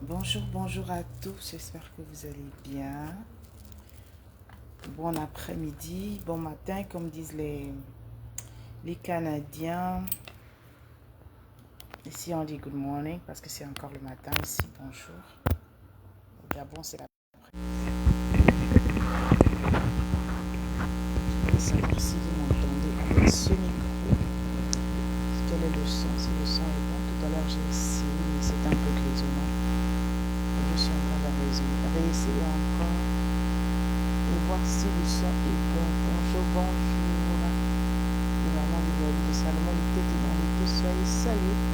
Bonjour, bonjour à tous, j'espère que vous allez bien. Bon après-midi, bon matin, comme disent les Canadiens. Ici, on dit good morning parce que c'est encore le matin. Ici, bonjour. Au Gabon, c'est l'après-midi. Je vais savoir si vous m'entendez avec ce micro. Quel est le son? Si le son est bon, tout à l'heure j'ai essayé, mais c'était un peu grisonnant. Je suis en train de réessayer encore et voir si le son est bon. Bonjour, bonjour. Et maman de la vie de Salomon, il était dans l'été, soyez salués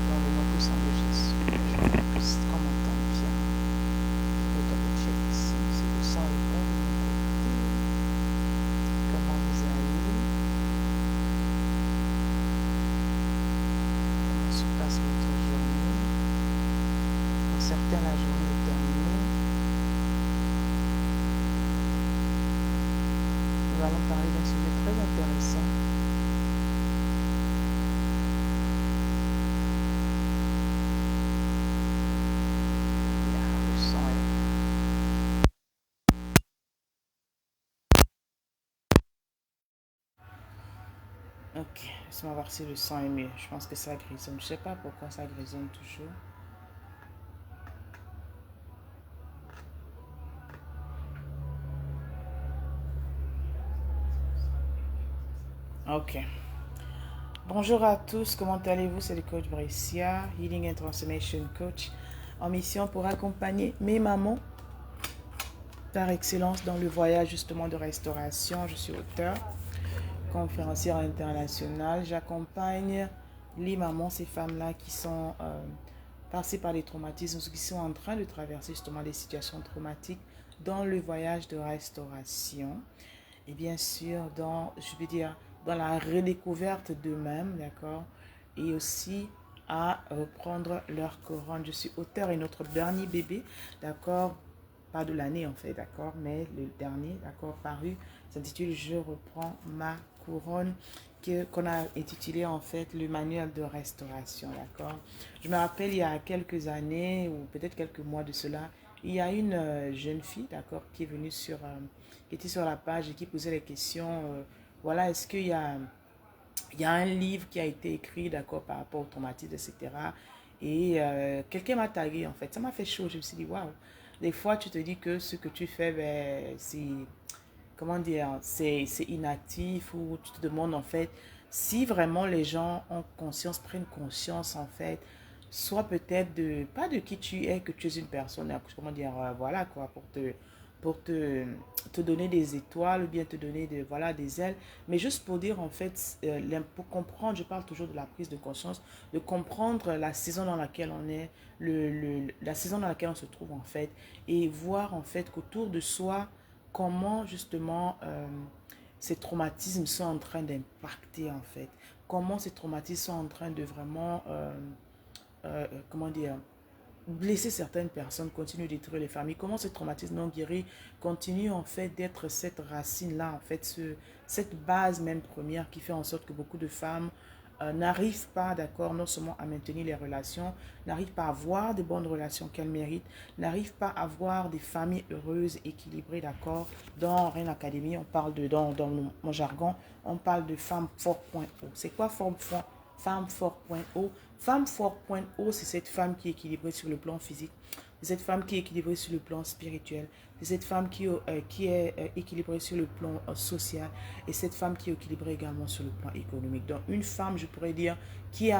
dans le nom puissant de Jésus. Je vois que c'est comme on entend bien. Je vais double check ici, si le son est bon de mon côté. Comment vous allez? Comment se passe votre journée? Pour certains, la journée est terminée. Nous allons parler d'un sujet très intéressant. Là, le son est... Ok, laisse-moi voir si le son est mieux. Je pense que ça grisonne. Je ne sais pas pourquoi ça grisonne toujours. Ok. Bonjour à tous, comment allez-vous? C'est le coach Brescia, Healing and Transformation Coach, en mission pour accompagner mes mamans par excellence dans le voyage justement de restauration. Je suis auteur, conférencière internationale. J'accompagne les mamans, ces femmes-là qui sont passées par les traumatismes, qui sont en train de traverser justement des situations traumatiques dans le voyage de restauration. Et bien sûr, je veux dire, dans la redécouverte d'eux-mêmes, d'accord, et aussi à reprendre leur couronne. Je suis auteur et notre dernier bébé, d'accord, pas de l'année en fait, d'accord, mais le dernier, d'accord, paru, s'intitule Je reprends ma couronne, qu'on a intitulé en fait le manuel de restauration, d'accord. Je me rappelle il y a quelques années ou peut-être quelques mois de cela, il y a une jeune fille, d'accord, qui est venue qui était sur la page et qui posait les questions, voilà, est-ce il y a un livre qui a été écrit, d'accord, par rapport au traumatisme, etc. Et quelqu'un m'a tagué, en fait. Ça m'a fait chaud. Je me suis dit, waouh. Des fois, tu te dis que ce que tu fais, ben, c'est, comment dire, c'est inactif ou tu te demandes, en fait, si vraiment les gens ont conscience, prennent conscience, en fait, soit peut-être pas de qui tu es, que tu es une personne, comment dire, voilà, quoi, te donner des étoiles ou bien te donner voilà, des ailes, mais juste pour dire en fait, pour comprendre, je parle toujours de la prise de conscience, de comprendre la saison dans laquelle on est, la saison dans laquelle on se trouve en fait, et voir en fait qu'autour de soi, comment justement ces traumatismes sont en train d'impacter en fait, comment ces traumatismes sont en train de vraiment, comment dire, blesser certaines personnes, continue de détruire les familles. Comment ce traumatisme non guéri continue en fait d'être cette racine-là, en fait, cette base même première qui fait en sorte que beaucoup de femmes n'arrivent pas, d'accord, non seulement à maintenir les relations, n'arrivent pas à avoir des bonnes relations qu'elles méritent, n'arrivent pas à avoir des familles heureuses, équilibrées, d'accord. Dans Reine Academy, on parle dans mon jargon, on parle de femme fort.o. C'est quoi femme fort.o? Femme fort.o, c'est cette femme qui est équilibrée sur le plan physique, c'est cette femme qui est équilibrée sur le plan spirituel, c'est cette femme qui est équilibrée sur le plan social et cette femme qui est équilibrée également sur le plan économique. Donc une femme, je pourrais dire, qui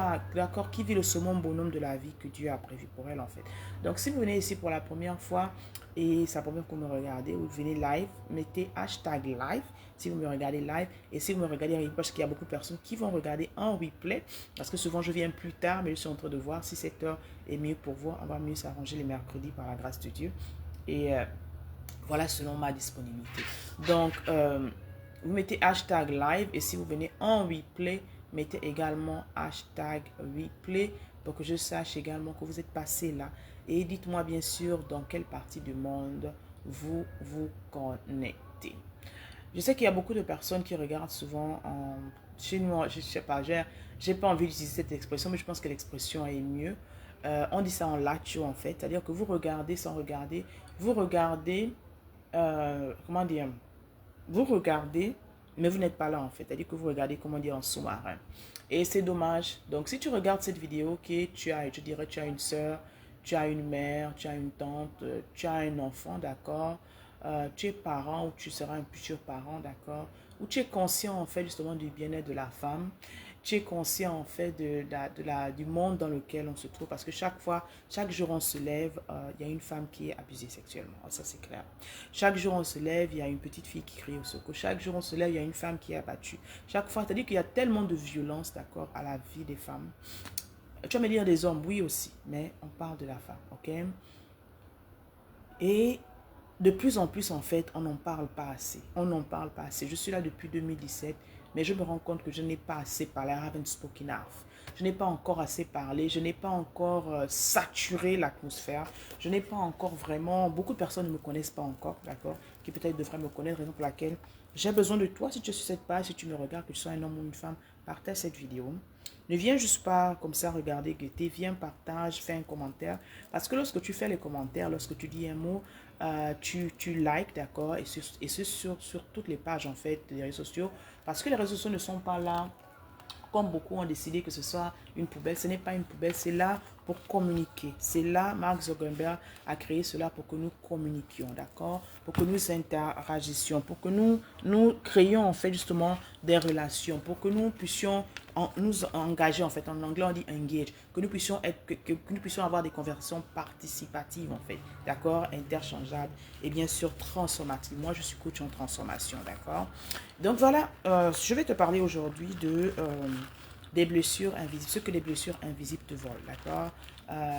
vit le second bonhomme de la vie que Dieu a prévu pour elle en fait. Donc si vous venez ici pour la première fois et c'est la première fois que vous me regardez, vous venez live, mettez hashtag live si vous me regardez live et si vous me regardez en replay, parce qu'il y a beaucoup de personnes qui vont regarder en replay parce que souvent je viens plus tard, mais je suis en train de voir si cette heure est mieux pour vous. On va mieux s'arranger les mercredis par la grâce de Dieu. Et voilà selon ma disponibilité. Donc, vous mettez hashtag live et si vous venez en replay, mettez également hashtag replay pour que je sache également que vous êtes passé là. Et dites-moi bien sûr dans quelle partie du monde vous vous connectez. Je sais qu'il y a beaucoup de personnes qui regardent souvent chez nous, je ne sais pas, j'ai pas envie d'utiliser cette expression, mais je pense que l'expression est mieux. on dit ça en latio en fait, c'est-à-dire que vous regardez sans regarder, vous regardez, comment dire, vous regardez, mais vous n'êtes pas là en fait, c'est-à-dire que vous regardez, comment dire, en sous-marin. Et c'est dommage. Donc si tu regardes cette vidéo, ok, tu as, je dirais, tu as une soeur, tu as une mère, tu as une tante, tu as un enfant, d'accord, tu es parent ou tu seras un futur parent, d'accord, ou tu es conscient en fait justement du bien-être de la femme, tu es conscient en fait du monde dans lequel on se trouve, parce que chaque fois, chaque jour on se lève, il y a une femme qui est abusée sexuellement, ça c'est clair. Chaque jour on se lève, il y a une petite fille qui crie au secours. Chaque jour on se lève, il y a une femme qui est abattue. Chaque fois, c'est-à-dire qu'il y a tellement de violence, d'accord, à la vie des femmes. Tu vas me dire des hommes, oui aussi, mais on parle de la femme, ok? Et de plus en plus, en fait, on n'en parle pas assez. On n'en parle pas assez. Je suis là depuis 2017, mais je me rends compte que je n'ai pas assez parlé. I haven't spoken enough. Je n'ai pas encore assez parlé. Je n'ai pas encore saturé l'atmosphère. Je n'ai pas encore vraiment... Beaucoup de personnes ne me connaissent pas encore, d'accord? Qui peut-être devraient me connaître, raison pour laquelle j'ai besoin de toi. Si tu es sur cette page, si tu me regardes, que tu sois un homme ou une femme, partage cette vidéo. Ne viens juste pas comme ça regarder, guetter. Viens, partage, fais un commentaire. Parce que lorsque tu fais les commentaires, lorsque tu dis un mot, tu likes, d'accord, et c'est sur toutes les pages, en fait, des réseaux sociaux, parce que les réseaux sociaux ne sont pas là comme beaucoup ont décidé que ce soit une poubelle. Ce n'est pas une poubelle, c'est là pour communiquer. C'est là, Mark Zuckerberg a créé cela pour que nous communiquions, d'accord? Pour que nous interagissions, pour que nous créions en fait justement des relations, pour que nous puissions nous engager, en fait, en anglais on dit engage, que nous puissions être, que nous puissions avoir des conversations participatives en fait, d'accord, interchangeables et bien sûr transformatives. Moi je suis coach en transformation, d'accord. Donc voilà, je vais te parler aujourd'hui de des blessures invisibles, ce que les blessures invisibles te volent, d'accord.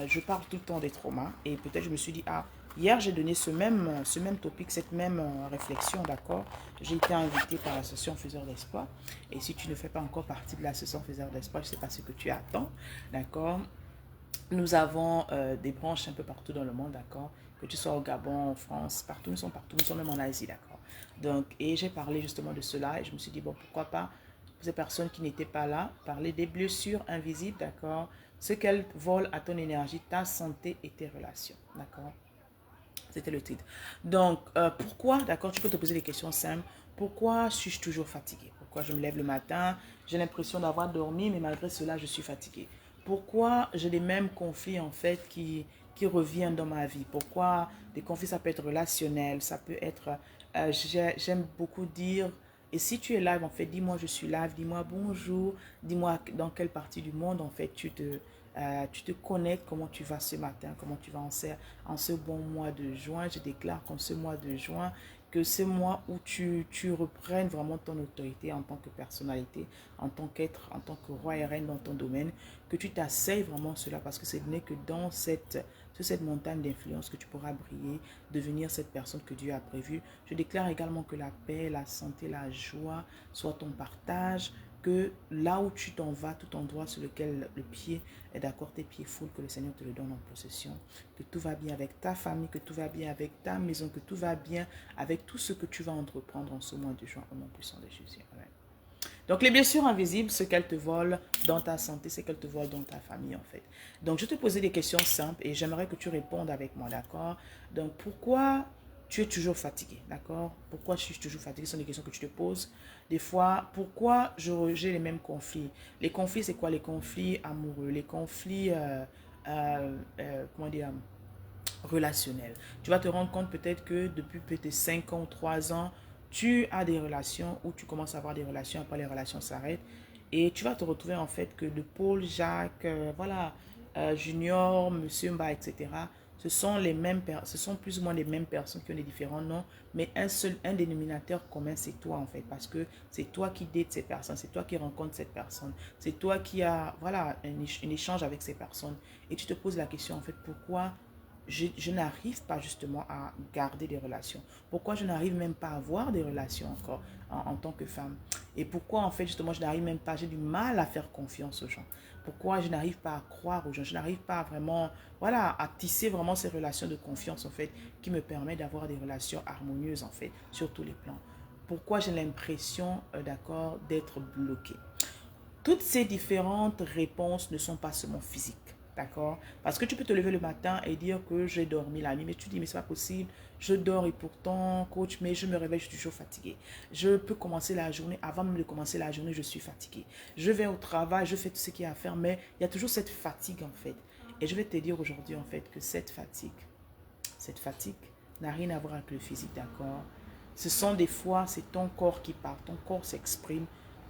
Je parle tout le temps des traumas et peut-être je me suis dit, ah, hier j'ai donné ce même topic, cette même réflexion, d'accord. J'ai été invitée par l'association Faiseurs d'Espoir et si tu ne fais pas encore partie de l'association Faiseurs d'Espoir, je ne sais pas ce que tu attends, d'accord. Nous avons des branches un peu partout dans le monde, d'accord. Que tu sois au Gabon, en France, partout, nous sommes même en Asie, d'accord. Donc, et j'ai parlé justement de cela et je me suis dit, bon, pourquoi pas, pour ces personnes qui n'étaient pas là, parler des blessures invisibles, d'accord. Ce qu'elles volent à ton énergie, ta santé et tes relations, d'accord. C'était le titre. Donc, pourquoi, d'accord, tu peux te poser des questions simples. Pourquoi suis-je toujours fatiguée? Pourquoi je me lève le matin, j'ai l'impression d'avoir dormi, mais malgré cela, je suis fatiguée? Pourquoi j'ai les mêmes conflits, en fait, qui reviennent dans ma vie? Pourquoi des conflits, ça peut être relationnel, ça peut être... j'aime beaucoup dire... Et si tu es live, en fait, dis-moi je suis live, dis-moi bonjour, dis-moi dans quelle partie du monde, en fait, tu te connectes, comment tu vas ce matin, comment tu vas en ce bon mois de juin. Je déclare qu'en ce mois de juin, que c'est mois où tu reprennes vraiment ton autorité en tant que personnalité, en tant qu'être, en tant que roi et reine dans ton domaine, que tu t'asseyes vraiment cela parce que ce n'est que dans sur cette montagne d'influence que tu pourras briller, devenir cette personne que Dieu a prévue. Je déclare également que la paix, la santé, la joie soient ton partage, que là où tu t'en vas, tout endroit sur lequel le pied est d'accord, tes pieds foulent, que le Seigneur te le donne en possession, que tout va bien avec ta famille, que tout va bien avec ta maison, que tout va bien avec tout ce que tu vas entreprendre en ce mois de juin, au nom puissant de Jésus. Amen. Donc les blessures invisibles, ce qu'elles te volent dans ta santé, c'est qu'elles te volent dans ta famille en fait. Donc je te posais des questions simples et j'aimerais que tu répondes avec moi, d'accord? Donc pourquoi tu es toujours fatigué, d'accord? Pourquoi je suis toujours fatigué? Ce sont des questions que tu te poses. Des fois, pourquoi j'ai les mêmes conflits? Les conflits, c'est quoi? Les conflits amoureux, les conflits, comment dire, relationnels. Tu vas te rendre compte peut-être que depuis peut-être 5 ans ou 3 ans, tu as des relations où tu commences à avoir des relations, après les relations s'arrêtent. Et tu vas te retrouver en fait que de Paul, Jacques, voilà, Junior, Monsieur Mba, etc. Ce sont plus ou moins les mêmes personnes qui ont des différents noms, mais un dénominateur commun, c'est toi en fait, parce que c'est toi qui dates ces personnes, c'est toi qui rencontres cette personne, c'est toi qui as, voilà, un échange avec ces personnes. Et tu te poses la question en fait, pourquoi je n'arrive pas justement à garder des relations. Pourquoi je n'arrive même pas à avoir des relations encore en tant que femme. Et pourquoi en fait justement je n'arrive même pas, j'ai du mal à faire confiance aux gens. Pourquoi je n'arrive pas à croire aux gens. Je n'arrive pas à vraiment, voilà, à tisser vraiment ces relations de confiance en fait qui me permettent d'avoir des relations harmonieuses en fait sur tous les plans. Pourquoi j'ai l'impression, d'être bloquée. Toutes ces différentes réponses ne sont pas seulement physiques. D'accord? Parce que tu peux te lever le matin et dire que j'ai dormi la nuit, mais tu dis, mais c'est pas possible, je dors et pourtant, coach, mais je me réveille, je suis toujours fatigué. Je peux commencer la journée, avant même de commencer la journée, je suis fatigué. Je vais au travail, je fais tout ce qu'il y a à faire, mais il y a toujours cette fatigue en fait. Et je vais te dire aujourd'hui en fait que cette fatigue n'a rien à voir avec le physique, d'accord? Ce sont des fois, c'est ton corps qui parle, ton corps s'exprime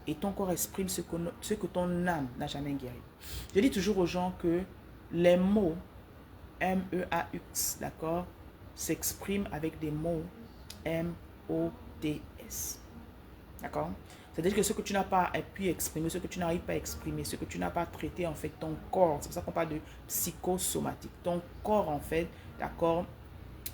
et ton corps exprime ce que ton âme n'a jamais guéri. Je dis toujours aux gens que les mots M-E-A-X, d'accord, s'expriment avec des mots M-O-T-S. D'accord? C'est-à-dire que ce que tu n'as pas pu exprimer, ce que tu n'arrives pas à exprimer, ce que tu n'as pas traité, en fait, ton corps, c'est pour ça qu'on parle de psychosomatique. Ton corps, en fait, d'accord,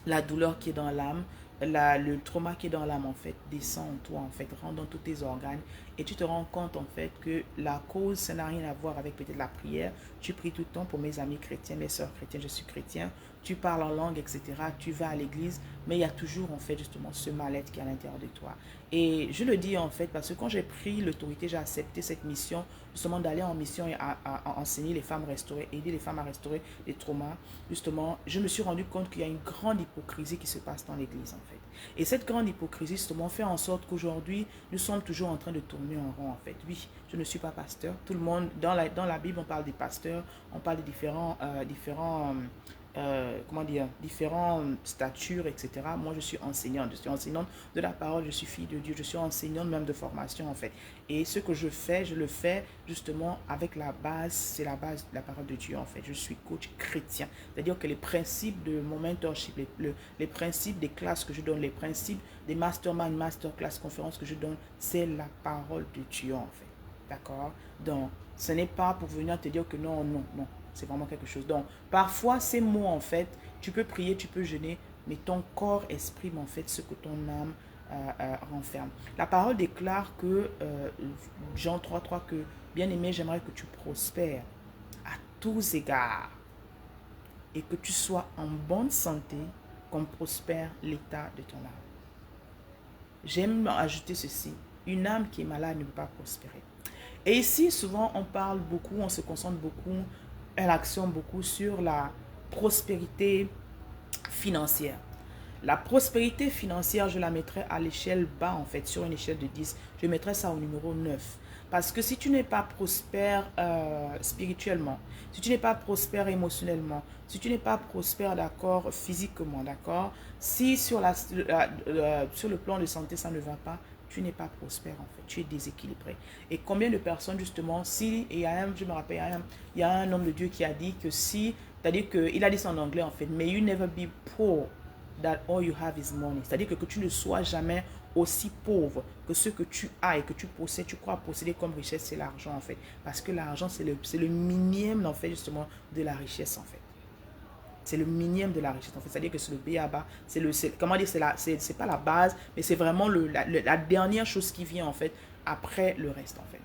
la douleur qui est dans l'âme, le trauma qui est dans l'âme, en fait, descend en toi, en fait, rentre dans tous tes organes. Et tu te rends compte, en fait, que la cause, ça n'a rien à voir avec peut-être la prière. Tu pries tout le temps pour mes amis chrétiens, mes soeurs chrétiennes, je suis chrétien. Tu parles en langue, etc. Tu vas à l'église, mais il y a toujours, en fait, justement, ce mal-être qui est à l'intérieur de toi. Et je le dis, en fait, parce que quand j'ai pris l'autorité, j'ai accepté cette mission, justement, d'aller en mission et à enseigner les femmes restaurées, aider les femmes à restaurer les traumas. Justement, je me suis rendu compte qu'il y a une grande hypocrisie qui se passe dans l'église, en fait. Et cette grande hypocrisie, justement, fait en sorte qu'aujourd'hui, nous sommes toujours en train de tourner en rond, en fait. Oui, je ne suis pas pasteur. Tout le monde, dans la Bible, on parle des pasteurs, on parle de comment dire, différentes statures, etc. Moi, je suis enseignante. Je suis enseignante de la parole, je suis fille de Dieu, je suis enseignante même de formation, en fait. Et ce que je fais, je le fais justement avec la base, c'est la base de la parole de Dieu, en fait. Je suis coach chrétien. C'est-à-dire que les principes de mon mentorship, les principes des classes que je donne, les principes des mastermind, masterclass, conférences que je donne, c'est la parole de Dieu, en fait. D'accord? Donc, ce n'est pas pour venir te dire que non, non, non. C'est vraiment quelque chose. Donc, parfois, ces mots, en fait, tu peux prier, tu peux jeûner, mais ton corps exprime, en fait, ce que ton âme renferme. La parole déclare que, Jean 3,3, que, bien-aimé, j'aimerais que tu prospères à tous égards et que tu sois en bonne santé, comme prospère l'état de ton âme. J'aime ajouter ceci. Une âme qui est malade ne peut pas prospérer. Et ici, souvent, on parle beaucoup, on se concentre beaucoup, l'action beaucoup sur la prospérité financière. La prospérité financière, je la mettrais à l'échelle bas, en fait, sur une échelle de 10. Je mettrais ça au numéro 9. Parce que si tu n'es pas prospère spirituellement, si tu n'es pas prospère émotionnellement, si tu n'es pas prospère, d'accord, physiquement, d'accord, si sur le plan de santé, ça ne va pas, tu n'es pas prospère en fait, tu es déséquilibré. Et combien de personnes justement, si, et je me rappelle, il y a un homme de Dieu qui a dit que si, c'est-à-dire qu'il a dit ça en anglais en fait, may you never be poor, that all you have is money. C'est-à-dire que tu ne sois jamais aussi pauvre que ce que tu as et que tu possèdes, tu crois posséder comme richesse, c'est l'argent en fait. Parce que l'argent, c'est le minimum en fait justement de la richesse en fait. C'est le minimum de la richesse. En fait, c'est-à-dire que c'est le B.A.B.A. Comment dire, c'est pas la base, mais c'est vraiment la dernière chose qui vient en fait après le reste en fait.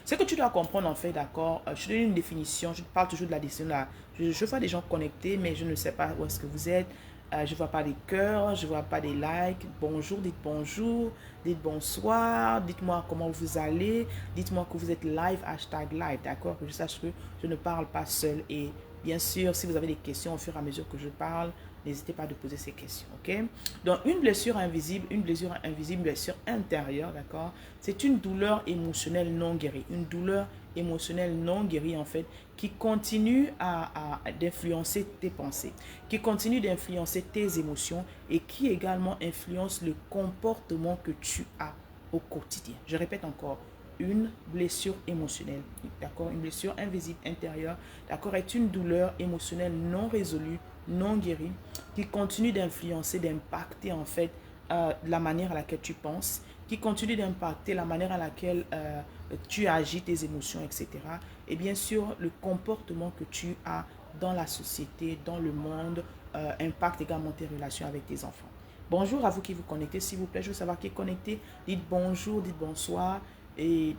Ce que tu dois comprendre en fait, d'accord, je te donne une définition, je parle toujours de la définition, je vois des gens connectés, mais je ne sais pas où est-ce que vous êtes. Je ne vois pas des cœurs, je ne vois pas des likes. Bonjour, dites bonsoir, dites-moi comment vous allez, dites-moi que vous êtes live, hashtag live, d'accord, que je sache que je ne parle pas seul. Et bien sûr, si vous avez des questions au fur et à mesure que je parle, n'hésitez pas à poser ces questions, ok? Donc, une blessure invisible, une blessure intérieure, d'accord? C'est une douleur émotionnelle non guérie, une douleur émotionnelle non guérie, en fait, qui continue d'influencer tes pensées, qui continue d'influencer tes émotions et qui également influence le comportement que tu as au quotidien. Je répète encore, une blessure émotionnelle, d'accord, une blessure invisible intérieure, d'accord, est une douleur émotionnelle non résolue, non guérie, qui continue d'influencer, d'impacter en fait la manière à laquelle tu penses, qui continue d'impacter la manière à laquelle tu agis, tes émotions, etc. Et bien sûr, le comportement que tu as dans la société, dans le monde, impacte également tes relations avec tes enfants. Bonjour à vous qui vous connectez, s'il vous plaît, je veux savoir qui est connecté. Dites bonjour, dites bonsoir et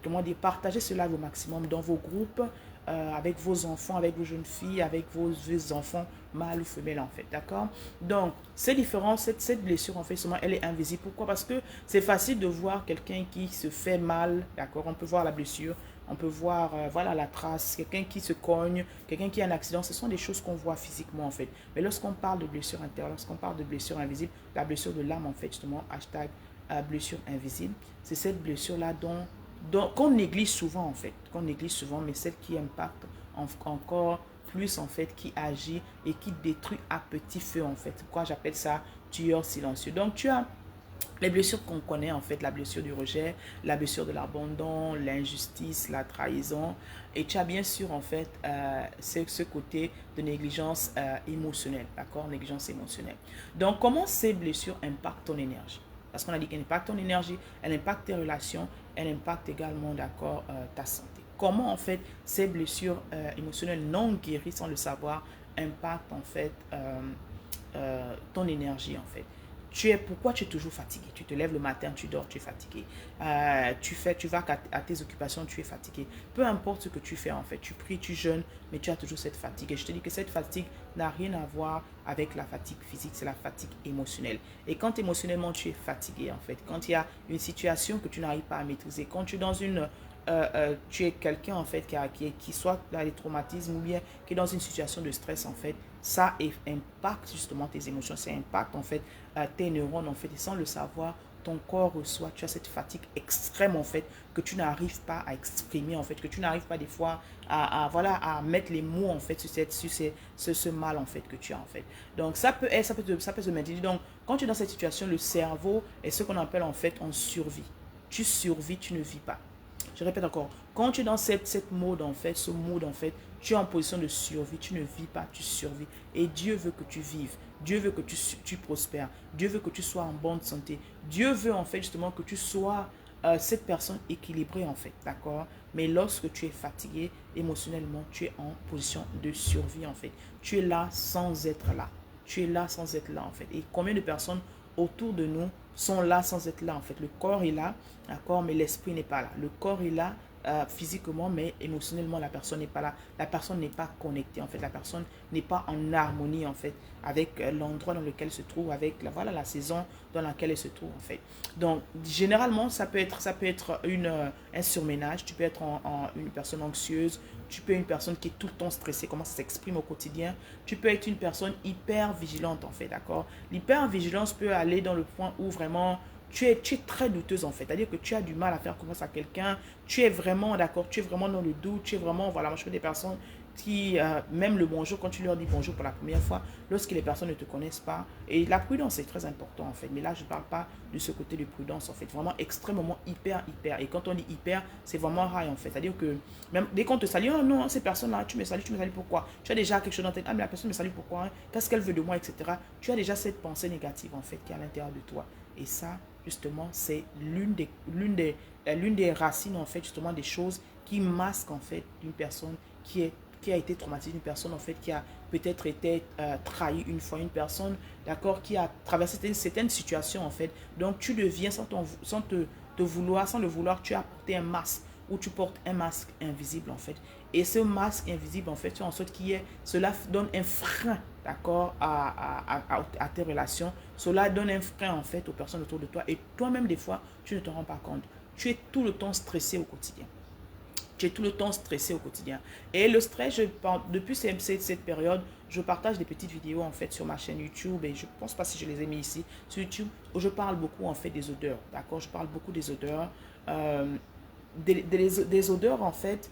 comment dire, partagez cela au maximum dans vos groupes, avec vos enfants, avec vos jeunes filles, avec vos enfants, mâles ou femelles en fait, d'accord? Donc, c'est différent, cette blessure en fait, seulement, elle est invisible. Pourquoi? Parce que c'est facile de voir quelqu'un qui se fait mal, d'accord? On peut voir la blessure, on peut voir, voilà, la trace, quelqu'un qui se cogne, quelqu'un qui a un accident. Ce sont des choses qu'on voit physiquement, en fait. Mais lorsqu'on parle de blessure intérieure, lorsqu'on parle de blessure invisible, la blessure de l'âme, en fait, justement, hashtag blessure invisible, c'est cette blessure-là qu'on néglige souvent, en fait, qu'on néglige souvent, mais celle qui impacte encore plus, en fait, qui agit et qui détruit à petit feu, en fait. Pourquoi j'appelle ça tueur silencieux. Donc, tu as les blessures qu'on connaît, en fait, la blessure du rejet, la blessure de l'abandon, l'injustice, la trahison. Et tu as bien sûr, en fait, ce côté de négligence émotionnelle, d'accord? Négligence émotionnelle. Donc, comment ces blessures impactent ton énergie? Parce qu'on a dit qu'elle impacte ton énergie, elle impacte tes relations, elle impacte également, d'accord, ta santé. Comment, en fait, ces blessures émotionnelles non guéries sans le savoir impactent, en fait, ton énergie, en fait? Pourquoi tu es toujours fatigué? Tu te lèves le matin, tu dors, tu es fatigué. Tu vas à tes occupations, tu es fatigué. Peu importe ce que tu fais, en fait, tu pries, tu jeûnes, mais tu as toujours cette fatigue. Et je te dis que cette fatigue n'a rien à voir avec la fatigue physique, c'est la fatigue émotionnelle. Et quand émotionnellement tu es fatigué, en fait, quand il y a une situation que tu n'arrives pas à maîtriser, quand tu es dans tu es quelqu'un, en fait, qui soit dans les traumatismes ou bien qui est dans une situation de stress, en fait, ça impacte justement tes émotions, ça impacte, en fait, tes neurones, en fait, et sans le savoir, ton corps reçoit, tu as cette fatigue extrême, en fait, que tu n'arrives pas à exprimer, en fait, que tu n'arrives pas des fois voilà, à mettre les mots, en fait, sur ce mal, en fait, que tu as, en fait. Donc, ça peut se maintenir. Donc, quand tu es dans cette situation, le cerveau est ce qu'on appelle, en fait, en survie. Tu survis, tu ne vis pas. Je répète encore, quand tu es dans cette mode, en fait, ce mode, en fait, tu es en position de survie, tu ne vis pas, tu survis. Et Dieu veut que tu vives. Dieu veut que tu prospères. Dieu veut que tu sois en bonne santé. Dieu veut, en fait, justement, que tu sois cette personne équilibrée, en fait, d'accord? Mais lorsque tu es fatigué émotionnellement, tu es en position de survie, en fait. Tu es là sans être là. Tu es là sans être là, en fait. Et combien de personnes autour de nous sont là sans être là, en fait. Le corps est là, d'accord, mais l'esprit n'est pas là. Le corps est là physiquement, mais émotionnellement, la personne n'est pas là. La personne n'est pas connectée, en fait. La personne n'est pas en harmonie, en fait, avec l'endroit dans lequel elle se trouve, avec voilà, la saison dans laquelle elle se trouve, en fait. Donc, généralement, ça peut être un surménage. Tu peux être une personne anxieuse. Tu peux être une personne qui est tout le temps stressée, comment ça s'exprime au quotidien. Tu peux être une personne hyper vigilante, en fait, d'accord? L'hyper-vigilance peut aller dans le point où vraiment tu es très douteuse, en fait. C'est-à-dire que tu as du mal à faire confiance à quelqu'un. Tu es vraiment, d'accord, tu es vraiment dans le doute. Tu es vraiment, voilà, moi je fais des personnes qui, même le bonjour, quand tu leur dis bonjour pour la première fois, lorsque les personnes ne te connaissent pas. Et la prudence, c'est très important, en fait. Mais là, je ne parle pas de ce côté de prudence, en fait. Vraiment extrêmement hyper. Et quand on dit hyper, c'est vraiment high, en fait. C'est-à-dire que même dès qu'on te salue, oh non, ces personnes-là, tu me salues pourquoi? Tu as déjà quelque chose dans ta tête. Ah, mais la personne me salue pourquoi, hein? Qu'est-ce qu'elle veut de moi, etc. Tu as déjà cette pensée négative, en fait, qui est à l'intérieur de toi. Et ça, justement, c'est l'une des racines, en fait, justement, des choses qui masquent, en fait, une personne qui a été traumatisée, une personne, en fait, qui a peut-être été trahie une fois, une personne, d'accord, qui a traversé certaines situations, en fait. Donc, tu deviens, sans te vouloir, sans le vouloir, tu as porté un masque, ou tu portes un masque invisible, en fait. Et ce masque invisible, en fait, tu en sorte cela donne un frein, d'accord, à tes relations. Cela donne un frein, en fait, aux personnes autour de toi. Et toi-même, des fois, tu ne te rends pas compte. Tu es tout le temps stressé au quotidien. Tu es tout le temps stressé au quotidien. Et le stress, depuis cette période, je partage des petites vidéos, en fait, sur ma chaîne YouTube. Et je ne pense pas si je les ai mis ici, sur YouTube, où je parle beaucoup, en fait, des odeurs. D'accord? Je parle beaucoup des odeurs. Des odeurs, en fait,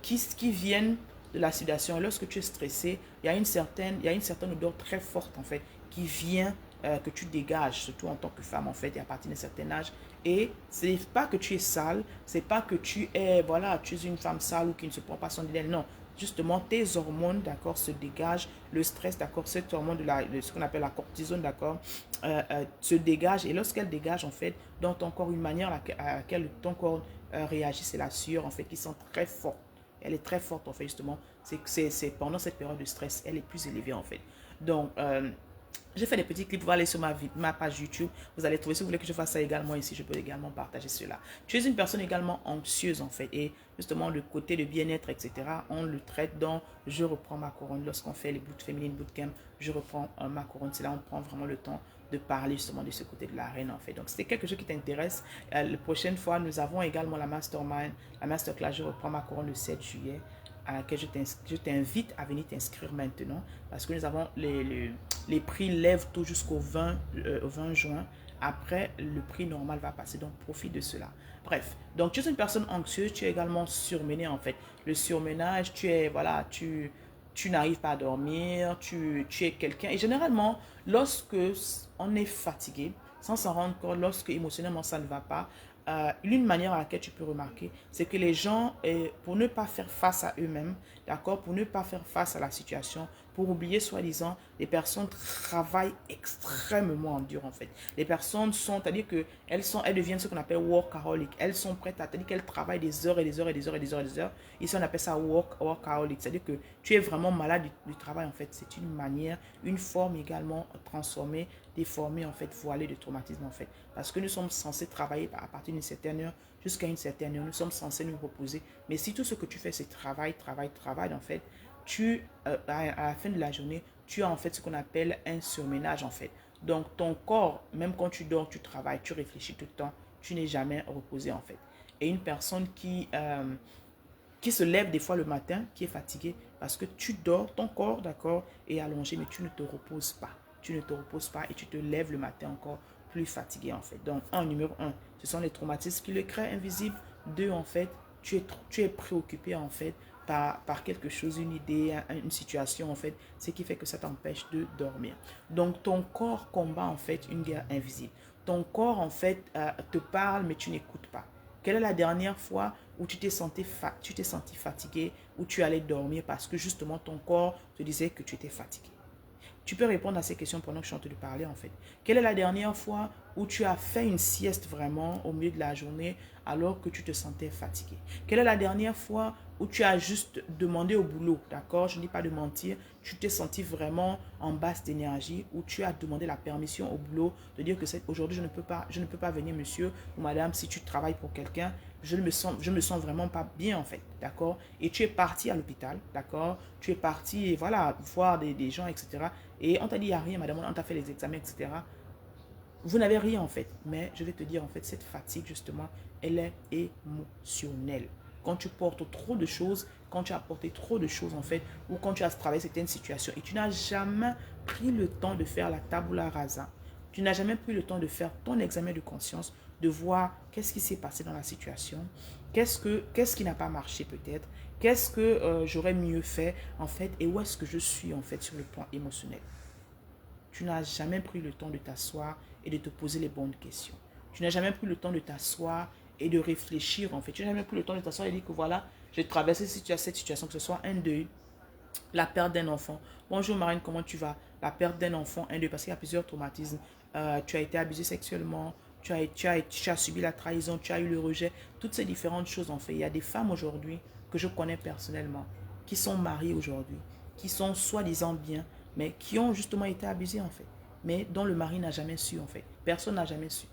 qui viennent de la situation. Et lorsque tu es stressé, il y a une certaine odeur très forte, en fait, qui vient, que tu dégages, surtout en tant que femme, en fait, et à partir d'un certain âge. Et ce n'est pas que tu es sale, c'est pas que voilà, tu es une femme sale ou qui ne se prend pas son d'elle. Non, justement, tes hormones, d'accord, se dégagent. Le stress, d'accord, cette hormone de ce qu'on appelle la cortisone, d'accord, se dégage. Et lorsqu'elle dégage, en fait, dans ton corps, une manière à laquelle ton corps réagit, c'est la sueur, en fait, qui sent très forte. Elle est très forte, en fait, justement. C'est pendant cette période de stress, elle est plus élevée, en fait. Donc, j'ai fait des petits clips, vous allez sur ma page YouTube, vous allez trouver, si vous voulez que je fasse ça également ici, je peux également partager cela. Tu es une personne également anxieuse, en fait, et justement le côté de bien-être, etc., on le traite dans je reprends ma couronne. Lorsqu'on fait les féminines bootcamp, je reprends ma couronne. C'est là on prend vraiment le temps de parler justement de ce côté de la reine en fait. Donc, c'était quelque chose qui t'intéresse. La prochaine fois, nous avons également la mastermind, la masterclass, je reprends ma couronne le 7 juillet, à laquelle je t'invite à venir t'inscrire maintenant parce que nous avons les prix lèvent tout jusqu'au 20 juin. Après, le prix normal va passer, donc profite de cela. Bref, donc tu es une personne anxieuse, tu es également surmenée en fait. Le surmenage, voilà, tu n'arrives pas à dormir, tu es quelqu'un. Et généralement, lorsque on est fatigué, sans s'en rendre compte, lorsque émotionnellement ça ne va pas, l'une manière à laquelle tu peux remarquer, c'est que les gens, pour ne pas faire face à eux-mêmes, d'accord, pour ne pas faire face à la situation, pour oublier soi-disant, les personnes travaillent extrêmement dur en fait. Les personnes sont, c'est-à-dire qu'elles deviennent ce qu'on appelle workaholic. Elles sont prêtes c'est-à-dire qu'elles travaillent des heures et des heures et des heures et des heures et des heures. Ici on appelle ça workaholic, c'est-à-dire que tu es vraiment malade du travail en fait. C'est une manière, une forme également transformée, déformée en fait, voilée de traumatisme en fait. Parce que nous sommes censés travailler à partir d'une certaine heure jusqu'à une certaine heure. Nous sommes censés nous reposer. Mais si tout ce que tu fais c'est travail en fait, à la fin de la journée, tu as en fait ce qu'on appelle un surménage en fait. Donc ton corps, même quand tu dors, tu travailles, tu réfléchis tout le temps, tu n'es jamais reposé en fait. Et une personne qui se lève des fois le matin, qui est fatiguée, parce que tu dors, ton corps, d'accord, est allongé, mais tu ne te reposes pas. Tu ne te reposes pas et tu te lèves le matin encore plus fatigué en fait. Donc, numéro 1, ce sont les traumatismes qui le créent invisible. 2, en fait, tu es préoccupé en fait par quelque chose, une idée, une situation en fait, ce qui fait que ça t'empêche de dormir. Donc, ton corps combat en fait une guerre invisible. Ton corps en fait te parle, mais tu n'écoutes pas. Quelle est la dernière fois où tu t'es senti fatigué, où tu allais dormir parce que justement ton corps te disait que tu étais fatigué? Tu peux répondre à ces questions pendant que je suis en train de parler en fait. Quelle est la dernière fois où tu as fait une sieste vraiment au milieu de la journée alors que tu te sentais fatigué? Quelle est la dernière fois où tu as juste demandé au boulot, d'accord? Je ne dis pas de mentir, tu t'es senti vraiment en basse d'énergie, où tu as demandé la permission au boulot de dire que aujourd'hui je ne peux pas venir monsieur ou madame si tu travailles pour quelqu'un. Je me sens vraiment pas bien en fait, d'accord? Et tu es parti à l'hôpital, d'accord? Tu es parti, voilà, voir des gens, etc. Et on t'a dit, il n'y a rien, madame, on t'a fait les examens, etc. Vous n'avez rien en fait. Mais je vais te dire, en fait, cette fatigue, justement, elle est émotionnelle. Quand tu portes trop de choses, quand tu as porté trop de choses, en fait, ou quand tu as travaillé certaines situations et tu n'as jamais pris le temps de faire la tabula rasa, tu n'as jamais pris le temps de faire ton examen de conscience, de voir qu'est-ce qui s'est passé dans la situation, qu'est-ce qui n'a pas marché peut-être, qu'est-ce que j'aurais mieux fait, en fait, et où est-ce que je suis, en fait, sur le plan émotionnel. Tu n'as jamais pris le temps de t'asseoir et de te poser les bonnes questions. Tu n'as jamais pris le temps de t'asseoir et de réfléchir en fait. Tu n'as jamais pris le temps de t'asseoir et de dire que voilà, j'ai traversé cette situation, que ce soit un deuil, la perte d'un enfant. Bonjour Marine, comment tu vas? La perte d'un enfant, un deuil, parce qu'il y a plusieurs traumatismes. Tu as été abusé sexuellement, tu as subi la trahison, tu as eu le rejet. Toutes ces différentes choses en fait. Il y a des femmes aujourd'hui que je connais personnellement, qui sont mariées aujourd'hui, qui sont soi-disant bien, mais qui ont justement été abusées en fait. Mais dont le mari n'a jamais su en fait. Personne n'a jamais su.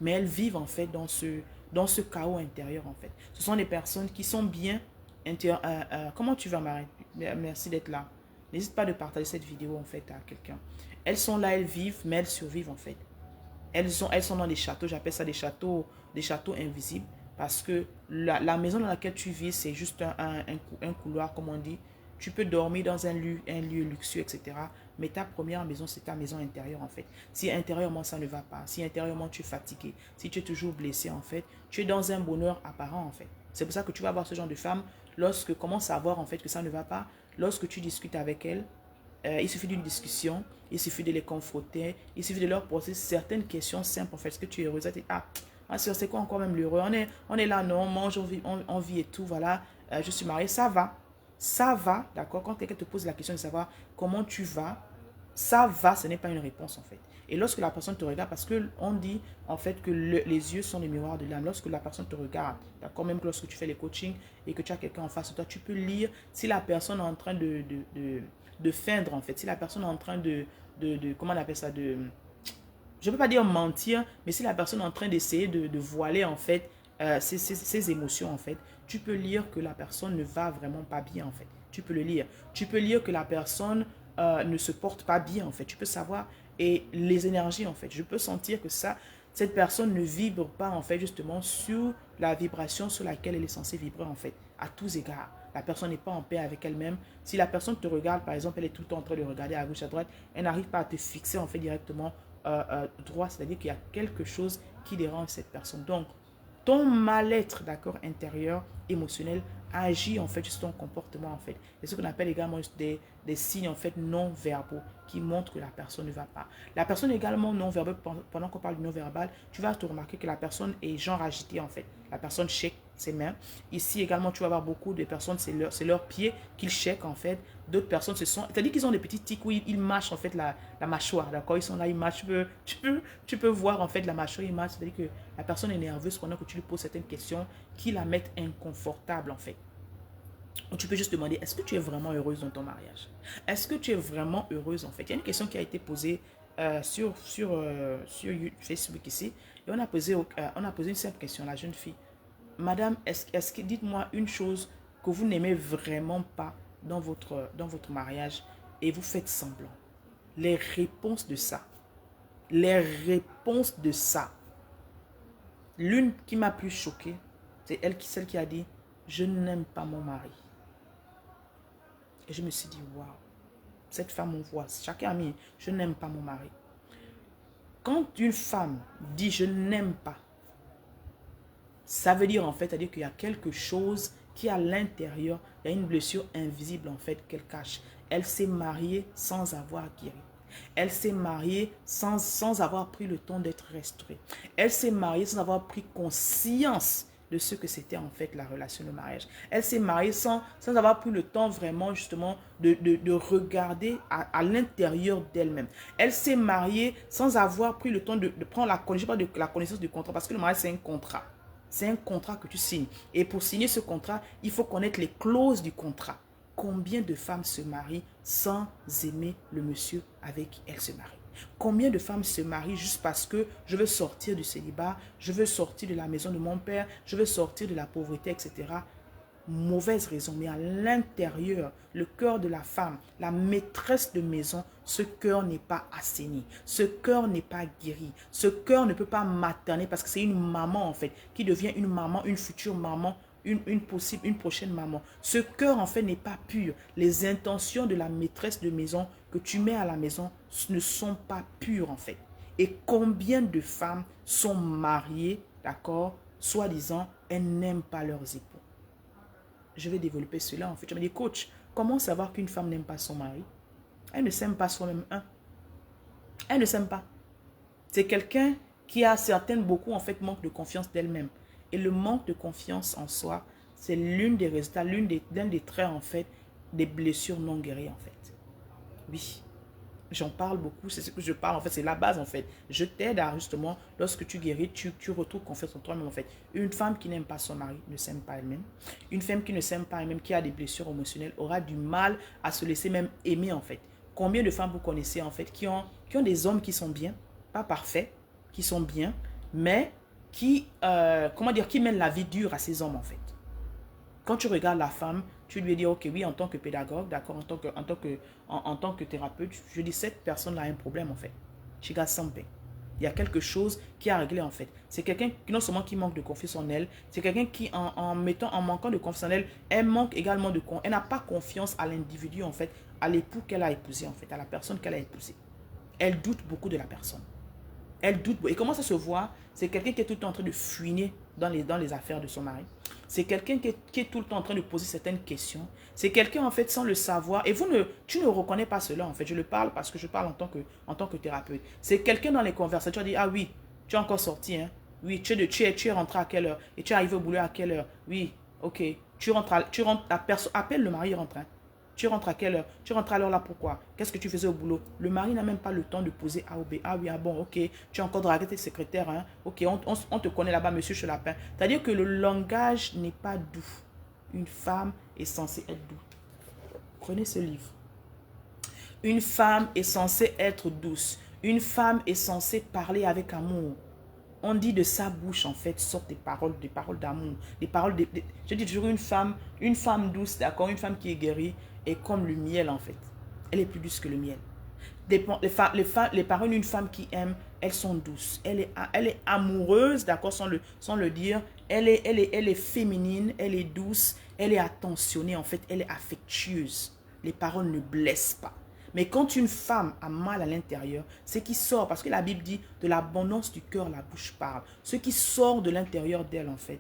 Mais elles vivent en fait dans ce chaos intérieur en fait. Ce sont des personnes qui sont bien comment tu vas, Marie? Merci d'être là. N'hésite pas de partager cette vidéo en fait à quelqu'un. Elles sont là, elles vivent, mais elles survivent en fait. Elles sont dans des châteaux, j'appelle ça des châteaux invisibles, parce que la maison dans laquelle tu vis, c'est juste un couloir, comme on dit. Tu peux dormir dans un lieu luxueux, etc. Mais ta première maison, c'est ta maison intérieure, en fait. Si intérieurement, ça ne va pas, si intérieurement, tu es fatigué, si tu es toujours blessé, en fait, tu es dans un bonheur apparent, en fait. C'est pour ça que tu vas avoir ce genre de femme, lorsque commence à voir, en fait, que ça ne va pas, lorsque tu discutes avec elle, il suffit d'une discussion, il suffit de les confronter, il suffit de leur poser certaines questions simples. En fait, est-ce que tu es heureuse? C'est quoi encore même l'heureux? On est là, non, on mange, on vit et tout, voilà. Je suis mariée, ça va. Ça va, d'accord? Quand quelqu'un te pose la question de savoir comment tu vas, ça va, ce n'est pas une réponse en fait. Et lorsque la personne te regarde, parce qu'on dit en fait que les yeux sont les miroirs de l'âme. Lorsque la personne te regarde, d'accord, même lorsque tu fais les coachings et que tu as quelqu'un en face de toi, tu peux lire si la personne est en train de feindre en fait, si la personne est en train comment on appelle ça, je ne peux pas dire mentir, mais si la personne est en train d'essayer de voiler en fait ses émotions en fait, tu peux lire que la personne ne va vraiment pas bien en fait. Tu peux le lire. Tu peux lire que la personne ne se porte pas bien en fait. Tu peux savoir et les énergies en fait. Je peux sentir que cette personne ne vibre pas en fait justement sur la vibration sur laquelle elle est censée vibrer en fait, à tous égards. La personne n'est pas en paix avec elle-même. Si la personne te regarde, par exemple, elle est tout le temps en train de regarder à gauche, à droite, elle n'arrive pas à te fixer en fait directement droit, c'est-à-dire qu'il y a quelque chose qui dérange cette personne. Donc, ton mal-être, d'accord, intérieur, émotionnel, agit en fait sur ton comportement en fait. C'est ce qu'on appelle également des signes en fait non-verbaux qui montrent que la personne ne va pas. La personne également non-verbale, pendant qu'on parle du non-verbal, tu vas te remarquer que la personne est genre agitée en fait. La personne shake ses mains. Ici également, tu vas avoir beaucoup de personnes, c'est leur pied qu'ils shake en fait. D'autres personnes, c'est-à-dire qu'ils ont des petits tics où ils mâchent en fait la mâchoire, d'accord? Ils sont là, ils mâchent, tu peux voir en fait la mâchoire, ils mâchent, c'est-à-dire que la personne est nerveuse pendant que tu lui poses certaines questions qui la mettent inconfortable en fait. Ou tu peux juste demander, est-ce que tu es vraiment heureuse dans ton mariage? Est-ce que tu es vraiment heureuse en fait? Il y a une question qui a été posée sur Facebook ici. Et on a posé une simple question à la jeune fille. Madame, est-ce que dites-moi une chose que vous n'aimez vraiment pas dans votre mariage et vous faites semblant. Les réponses de ça. Les réponses de ça. L'une qui m'a plus choquée, c'est celle qui a dit, je n'aime pas mon mari. Et je me suis dit, waouh, cette femme on voit, chacun a mis, je n'aime pas mon mari. Quand une femme dit, je n'aime pas, ça veut dire en fait, c'est-à-dire qu'il y a quelque chose qui à l'intérieur, il y a une blessure invisible en fait qu'elle cache. Elle s'est mariée sans avoir guéri. Elle s'est mariée sans avoir pris le temps d'être restaurée. Elle s'est mariée sans avoir pris conscience de ce que c'était en fait la relation de mariage. Elle s'est mariée sans avoir pris le temps vraiment justement de regarder à l'intérieur d'elle-même. Elle s'est mariée sans avoir pris le temps de prendre la connaissance du contrat, parce que le mariage c'est un contrat. C'est un contrat que tu signes. Et pour signer ce contrat, il faut connaître les clauses du contrat. Combien de femmes se marient sans aimer le monsieur avec qui elles se marient? Combien de femmes se marient juste parce que je veux sortir du célibat, je veux sortir de la maison de mon père, je veux sortir de la pauvreté, etc. Mauvaise raison, mais à l'intérieur, le cœur de la femme, la maîtresse de maison, ce cœur n'est pas assaini, ce cœur n'est pas guéri, ce cœur ne peut pas materner parce que c'est une maman en fait, qui devient une maman, une future maman, une prochaine maman. Ce cœur en fait n'est pas pur. Les intentions de la maîtresse de maison que tu mets à la maison ne sont pas pures en fait. Et combien de femmes sont mariées, d'accord, soi-disant, elles n'aiment pas leurs époux. Je vais développer cela en fait. Je me dis, coach, comment savoir qu'une femme n'aime pas son mari? Elle ne s'aime pas soi-même. Elle ne s'aime pas. C'est quelqu'un qui a beaucoup en fait manque de confiance d'elle-même. Et le manque de confiance en soi, c'est l'une des résultats, l'un des traits en fait des blessures non guéries en fait. Oui. J'en parle beaucoup, c'est ce que je parle en fait, c'est la base en fait. Je t'aide à justement, lorsque tu guéris, tu retrouves confiance en toi-même en fait. Une femme qui n'aime pas son mari ne s'aime pas elle-même. Une femme qui ne s'aime pas elle-même, qui a des blessures émotionnelles, aura du mal à se laisser même aimer en fait. Combien de femmes vous connaissez en fait qui ont des hommes qui sont bien, pas parfaits, qui sont bien, mais qui, qui mènent la vie dure à ces hommes en fait. Quand tu regardes la femme, tu lui dis, ok, oui, en tant que pédagogue, d'accord, en tant que thérapeute, je dis, cette personne a un problème, en fait. She got something. Il y a quelque chose qui a réglé, en fait. C'est quelqu'un qui, non seulement qui manque de confiance en elle, c'est quelqu'un qui, en manquant de confiance en elle, elle manque également elle n'a pas confiance à l'individu, en fait, à l'époux qu'elle a épousé, en fait, à la personne qu'elle a épousée. Elle doute beaucoup de la personne. Elle doute. Et comment ça se voit? C'est quelqu'un qui est tout le temps en train de fouiner dans les affaires de son mari. C'est quelqu'un qui est tout le temps en train de poser certaines questions. C'est quelqu'un, en fait, sans le savoir. Et tu ne reconnais pas cela, en fait. Je le parle parce que je parle en tant que thérapeute. C'est quelqu'un dans les conversations. Tu as dit, ah oui, tu es encore sorti, hein. Oui, tu es rentré à quelle heure? Et tu es arrivé au boulot à quelle heure? Oui, ok. Tu rentres, la personne, appelle le mari, rentre, hein. Tu rentres à quelle heure? Tu rentres à l'heure là, pourquoi? Qu'est-ce que tu faisais au boulot? Le mari n'a même pas le temps de poser A ou B. Ah oui, ah bon, ok. Tu as encore dragué tes secrétaires, hein? Ok, on te connaît là-bas, monsieur Chelapin. C'est-à-dire que le langage n'est pas doux. Une femme est censée être douce. Prenez ce livre. Une femme est censée être douce. Une femme est censée parler avec amour. On dit de sa bouche, en fait, sortent des paroles d'amour. Je dis toujours une femme douce, d'accord, une femme qui est guérie, est comme le miel, en fait. Elle est plus douce que le miel. Les paroles d'une femme qui aime, elles sont douces. Elle est amoureuse, d'accord, sans le dire. Elle est féminine, elle est douce, elle est attentionnée, en fait, elle est affectueuse. Les paroles ne blessent pas. Mais quand une femme a mal à l'intérieur, ce qui sort, parce que la Bible dit, de l'abondance du cœur, la bouche parle. Ce qui sort de l'intérieur d'elle, en fait,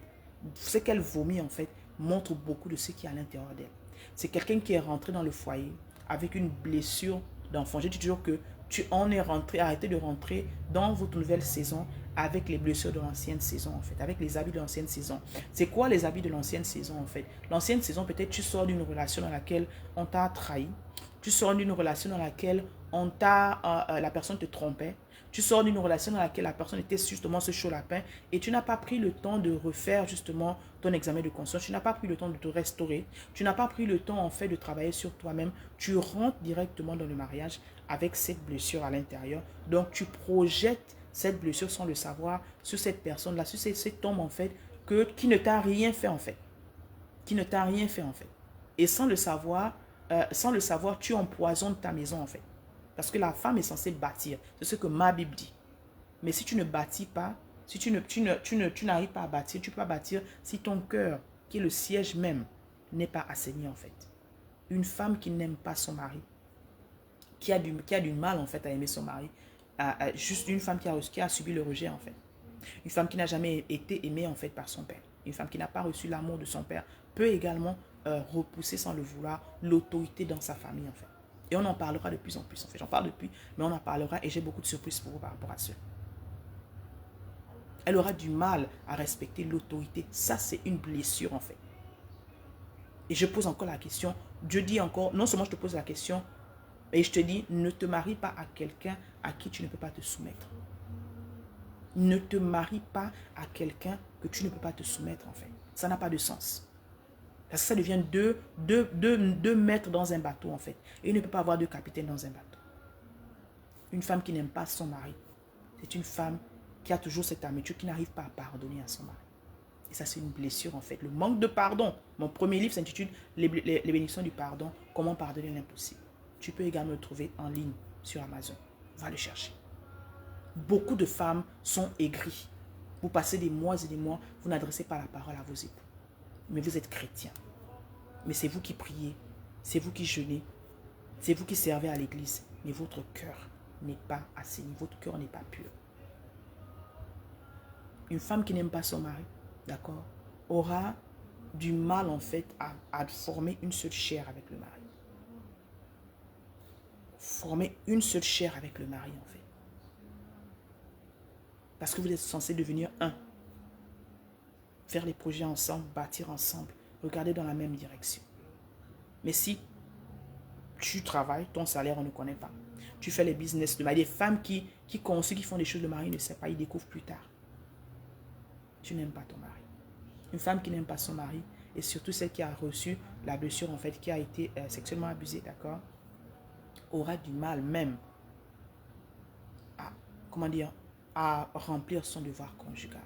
ce qu'elle vomit, en fait, montre beaucoup de ce qui est à l'intérieur d'elle. C'est quelqu'un qui est rentré dans le foyer avec une blessure d'enfant. Je dis toujours que tu en es rentré, arrêtez de rentrer dans votre nouvelle saison avec les blessures de l'ancienne saison, en fait, avec les habits de l'ancienne saison. C'est quoi les habits de l'ancienne saison, en fait? L'ancienne saison, peut-être tu sors d'une relation dans laquelle on t'a trahi. Tu sors d'une relation dans laquelle la personne te trompait. Tu sors d'une relation dans laquelle la personne était justement ce chaud lapin et tu n'as pas pris le temps de refaire justement ton examen de conscience. Tu n'as pas pris le temps de te restaurer. Tu n'as pas pris le temps en fait de travailler sur toi-même. Tu rentres directement dans le mariage avec cette blessure à l'intérieur. Donc tu projettes cette blessure sans le savoir sur cette personne-là, sur cet homme en fait qui ne t'a rien fait en fait. Qui ne t'a rien fait en fait. Et sans le savoir, tu empoisonnes ta maison en fait. Parce que la femme est censée bâtir. C'est ce que ma Bible dit. Mais si tu ne bâtis pas, si tu n'arrives pas à bâtir, tu peux pas bâtir si ton cœur, qui est le siège même, n'est pas assaini en fait. Une femme qui n'aime pas son mari, qui a du mal en fait à aimer son mari, juste une femme qui a subi le rejet en fait. Une femme qui n'a jamais été aimée en fait par son père. Une femme qui n'a pas reçu l'amour de son père peut également repousser sans le vouloir l'autorité dans sa famille en fait. Et on en parlera de plus en plus en fait. J'en parle depuis, mais on en parlera et j'ai beaucoup de surprises pour vous par rapport à ça. Elle aura du mal à respecter l'autorité. Ça, c'est une blessure en fait. Et je pose encore la question. Dieu dit encore, non seulement je te pose la question, et je te dis, ne te marie pas à quelqu'un à qui tu ne peux pas te soumettre. Ne te marie pas à quelqu'un que tu ne peux pas te soumettre en fait. Ça n'a pas de sens. Parce que ça devient deux maîtres dans un bateau en fait. Et il ne peut pas avoir deux capitaines dans un bateau. Une femme qui n'aime pas son mari, c'est une femme qui a toujours cette amertume, qui n'arrive pas à pardonner à son mari. Et ça, c'est une blessure en fait. Le manque de pardon. Mon premier livre s'intitule les bénédictions du pardon. Comment pardonner l'impossible. Tu peux également le trouver en ligne sur Amazon. Va le chercher. Beaucoup de femmes sont aigries. Vous passez des mois et des mois, vous n'adressez pas la parole à vos époux. Mais vous êtes chrétien. Mais c'est vous qui priez, c'est vous qui jeûnez, c'est vous qui servez à l'église. Mais votre cœur n'est pas assaini, votre cœur n'est pas pur. Une femme qui n'aime pas son mari, d'accord, aura du mal en fait à former une seule chair avec le mari. Former une seule chair avec le mari en fait. Parce que vous êtes censés devenir un. Faire les projets ensemble, bâtir ensemble, regarder dans la même direction. Mais si tu travailles, ton salaire, on ne connaît pas. Tu fais les business de mari. Des femmes qui construisent, qui font des choses, le mari ne sait pas, il découvre plus tard. Tu n'aimes pas ton mari. Une femme qui n'aime pas son mari, et surtout celle qui a reçu la blessure, en fait, qui a été sexuellement abusée, d'accord, aura du mal même à remplir son devoir conjugal.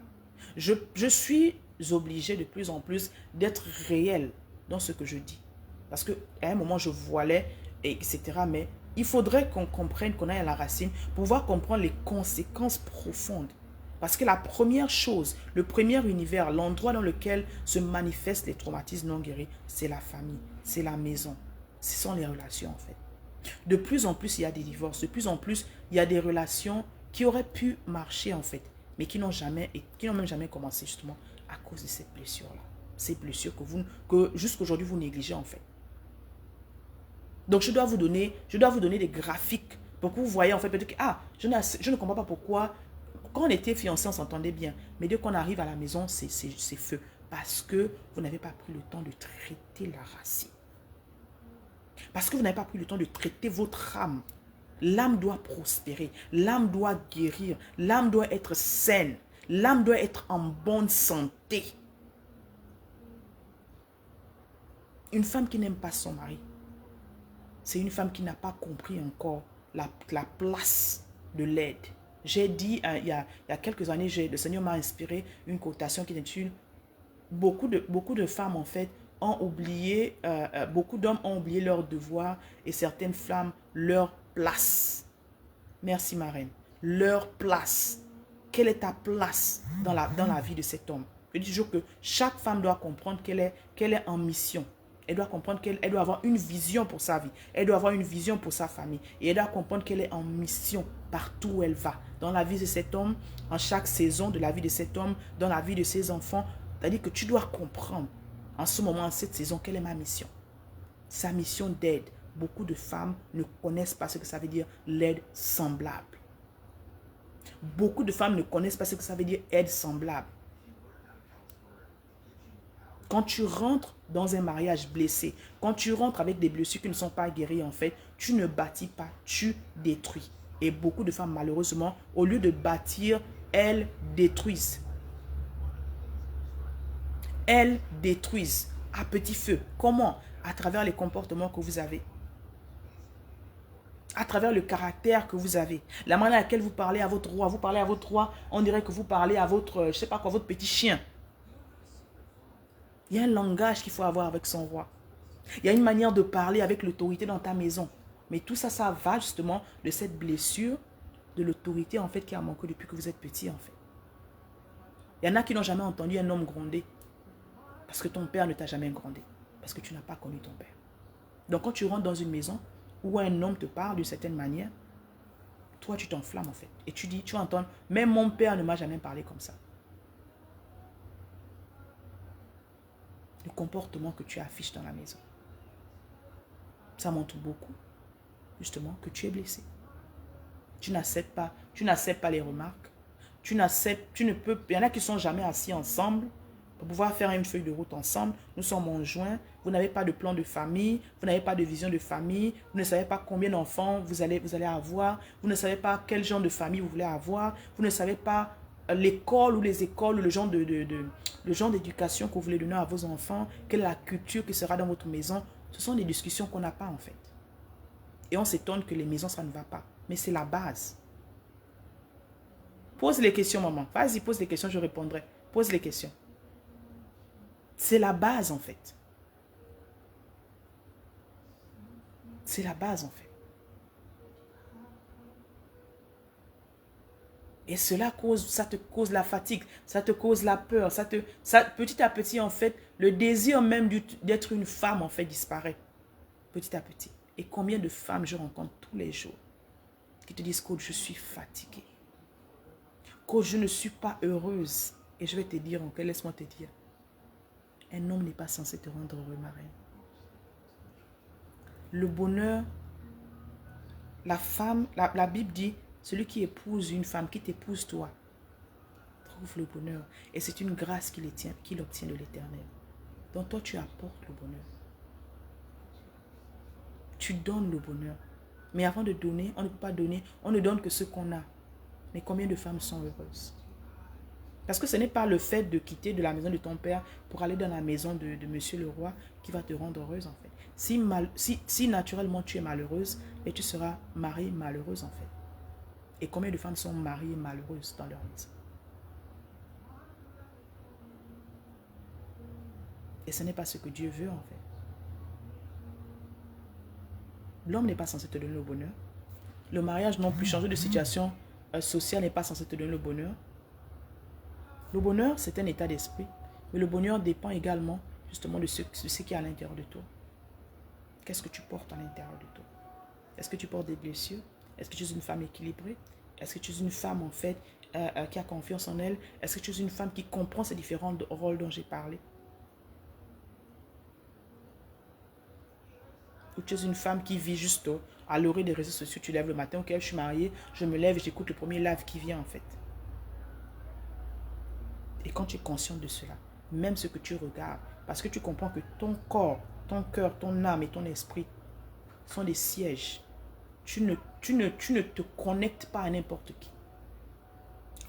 Je suis obligé de plus en plus d'être réel dans ce que je dis. Parce qu'à un moment, je voilais, etc. Mais il faudrait qu'on comprenne, qu'on aille à la racine pour pouvoir comprendre les conséquences profondes. Parce que la première chose, le premier univers, l'endroit dans lequel se manifestent les traumatismes non guéris, c'est la famille, c'est la maison. Ce sont les relations en fait. De plus en plus, il y a des divorces. De plus en plus, il y a des relations qui auraient pu marcher en fait, mais qui n'ont même jamais commencé justement à cause de cette blessure-là. Ces blessures que jusqu'aujourd'hui vous négligez en fait. Donc je dois vous donner des graphiques pour que vous voyez en fait peut-être que je ne comprends pas pourquoi quand on était fiancés on s'entendait bien, mais dès qu'on arrive à la maison c'est feu parce que vous n'avez pas pris le temps de traiter la racine. Parce que vous n'avez pas pris le temps de traiter votre âme. L'âme doit prospérer, l'âme doit guérir, l'âme doit être saine, l'âme doit être en bonne santé. Une femme qui n'aime pas son mari, c'est une femme qui n'a pas compris encore la place de l'aide. J'ai dit, il y a quelques années, le Seigneur m'a inspiré une quotation qui est beaucoup de femmes en fait ont oublié, beaucoup d'hommes ont oublié leur devoir et certaines femmes leur place. Merci ma reine. Leur place. Quelle est ta place dans la vie de cet homme? Je dis toujours que chaque femme doit comprendre qu'elle est en mission. Elle doit comprendre qu'elle doit avoir une vision pour sa vie. Elle doit avoir une vision pour sa famille. Et elle doit comprendre qu'elle est en mission partout où elle va. Dans la vie de cet homme, en chaque saison de la vie de cet homme, dans la vie de ses enfants. C'est-à-dire que tu dois comprendre en ce moment, en cette saison, quelle est ma mission. Sa mission d'aide. Beaucoup de femmes ne connaissent pas ce que ça veut dire l'aide semblable. Beaucoup de femmes ne connaissent pas ce que ça veut dire aide semblable. Quand tu rentres dans un mariage blessé, quand tu rentres avec des blessures qui ne sont pas guéries, en fait, tu ne bâtis pas, tu détruis. Et beaucoup de femmes, malheureusement, au lieu de bâtir, elles détruisent. Elles détruisent à petit feu. Comment? À travers les comportements que vous avez. À travers le caractère que vous avez. La manière à laquelle vous parlez à votre roi. Vous parlez à votre roi, on dirait que vous parlez à votre, je sais pas quoi, votre petit chien. Il y a un langage qu'il faut avoir avec son roi. Il y a une manière de parler avec l'autorité dans ta maison. Mais tout ça, ça va justement de cette blessure, de l'autorité en fait qui a manqué depuis que vous êtes petit en fait. Il y en a qui n'ont jamais entendu un homme gronder. Parce que ton père ne t'a jamais grondé. Parce que tu n'as pas connu ton père. Donc quand tu rentres dans une maison où un homme te parle d'une certaine manière, toi tu t'enflammes en fait. Et tu dis, tu entends, même mon père ne m'a jamais parlé comme ça. Le comportement que tu affiches dans la maison. Ça montre beaucoup, justement, que tu es blessé. Tu n'acceptes pas les remarques. Tu ne peux, il y en a qui ne sont jamais assis ensemble pour pouvoir faire une feuille de route ensemble. Nous sommes en juin, vous n'avez pas de plan de famille, vous n'avez pas de vision de famille, vous ne savez pas combien d'enfants vous allez avoir, vous ne savez pas quel genre de famille vous voulez avoir, vous ne savez pas l'école ou les écoles, le genre d'éducation que vous voulez donner à vos enfants, quelle est la culture qui sera dans votre maison. Ce sont des discussions qu'on n'a pas en fait. Et on s'étonne que les maisons, ça ne va pas. Mais c'est la base. Pose les questions, maman. Vas-y, pose les questions, je répondrai. Pose les questions. C'est la base en fait. C'est la base en fait. Et cela ça te cause la fatigue, ça te cause la peur, petit à petit en fait, le désir même d'être une femme en fait disparaît. Petit à petit. Et combien de femmes je rencontre tous les jours qui te disent, coach, je suis fatiguée. Coach, je ne suis pas heureuse. Et je vais te dire, ok, laisse-moi te dire. Un homme n'est pas censé te rendre heureux, ma reine. Le bonheur, la femme, la Bible dit, celui qui épouse une femme, qui t'épouse toi, trouve le bonheur. Et c'est une grâce qu'il obtient de l'Éternel. Donc toi, tu apportes le bonheur. Tu donnes le bonheur. Mais avant de donner, on ne peut pas donner. On ne donne que ce qu'on a. Mais combien de femmes sont heureuses? Parce que ce n'est pas le fait de quitter de la maison de ton père pour aller dans la maison de monsieur le roi qui va te rendre heureuse en fait. Si naturellement tu es malheureuse, et tu seras mariée malheureuse en fait. Et combien de femmes sont mariées malheureuses dans leur maison? Et ce n'est pas ce que Dieu veut en fait. L'homme n'est pas censé te donner le bonheur. Le mariage non plus, changer de situation sociale n'est pas censé te donner le bonheur. Le bonheur, c'est un état d'esprit. Mais le bonheur dépend également justement de ce qui est à l'intérieur de toi. Qu'est-ce que tu portes à l'intérieur de toi? Est-ce que tu portes des blessures? Est-ce que tu es une femme équilibrée? Est-ce que tu es une femme en fait qui a confiance en elle? Est-ce que tu es une femme qui comprend ces différents rôles dont j'ai parlé? Ou tu es une femme qui vit juste à l'orée des réseaux sociaux, tu lèves le matin, ok, je suis mariée, je me lève et j'écoute le premier live qui vient en fait. Et quand tu es conscient de cela, même ce que tu regardes, parce que tu comprends que ton corps, ton cœur, ton âme et ton esprit sont des sièges. Tu ne te connectes pas à n'importe qui.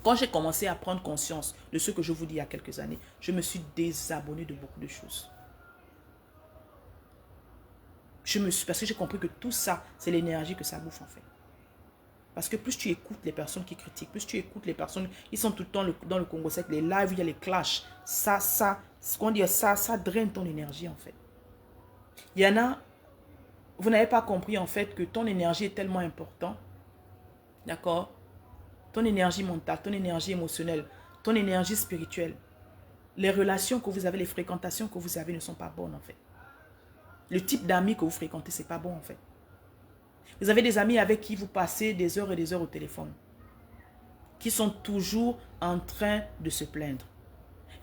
Quand j'ai commencé à prendre conscience de ce que je vous dis il y a quelques années, je me suis désabonné de beaucoup de choses. Parce que j'ai compris que tout ça, c'est l'énergie que ça bouffe en fait. Parce que plus tu écoutes les personnes qui critiquent, plus tu écoutes les personnes qui sont tout le temps dans le Congo sec, les lives, il y a les clashs. Ce qu'on dit, ça draine ton énergie en fait. Il y en a, vous n'avez pas compris en fait que ton énergie est tellement importante. D'accord? Ton énergie mentale, ton énergie émotionnelle, ton énergie spirituelle. Les relations que vous avez, les fréquentations que vous avez ne sont pas bonnes en fait. Le type d'amis que vous fréquentez, c'est pas bon en fait. Vous avez des amis avec qui vous passez des heures et des heures au téléphone, qui sont toujours en train de se plaindre,